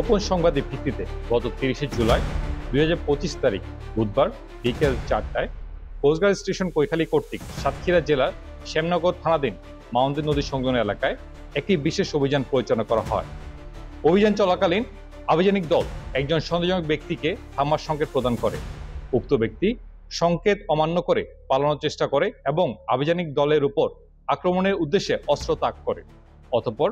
গোপন সংবাদের ভিত্তিতে গত ৩০শে জুলাই ২০২৫ তারিখ বুধবার বিকেল ৪টায় কোস্টগার্ড স্টেশন কৈখালী কর্তৃক সাতক্ষীরা জেলার শ্যামনগর থানাধীন মাউন্টেন নদী সংলগ্ন এলাকায় একটি বিশেষ অভিযান পরিচালনা করা হয়। অভিযান চলাকালীন আভিযানিক দল একজন সন্দেহজনক ব্যক্তিকে থামার সংকেত প্রদান করে। উক্ত ব্যক্তি সংকেত অমান্য করে পালানোর চেষ্টা করে এবং আভিযানিক দলের উপর আক্রমণের উদ্দেশ্যে অস্ত্র তাক করে। অতঃপর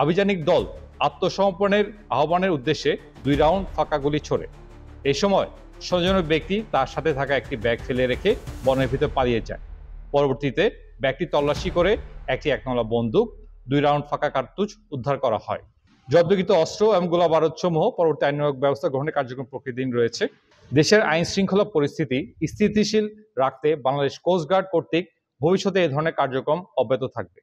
আভিযানিক দল আত্মসমর্পণের আহ্বানের উদ্দেশ্যে ২ রাউন্ড ফাঁকা গুলি ছোড়ে। এই সময় সন্দেহজনক ব্যক্তি তার সাথে থাকা একটি ব্যাগ ফেলে রেখে বনের ভিতর পালিয়ে যায়। পরবর্তীতে ব্যাগটি তল্লাশি করে একটি ১নলা বন্দুক, ২ রাউন্ড ফাঁকা কার্তুজ উদ্ধার করা হয়। জব্দকৃত অস্ত্র এবং গোলা বারুদ সমূহ পরবর্তী আইনানুগ ব্যবস্থা গ্রহণের কার্যক্রম প্রক্রিয়াধীন রয়েছে। দেশের আইন শৃঙ্খলা পরিস্থিতি স্থিতিশীল রাখতে বাংলাদেশ কোস্টগার্ড কর্তৃক ভবিষ্যতে এ ধরনের কার্যক্রম অব্যাহত থাকবে।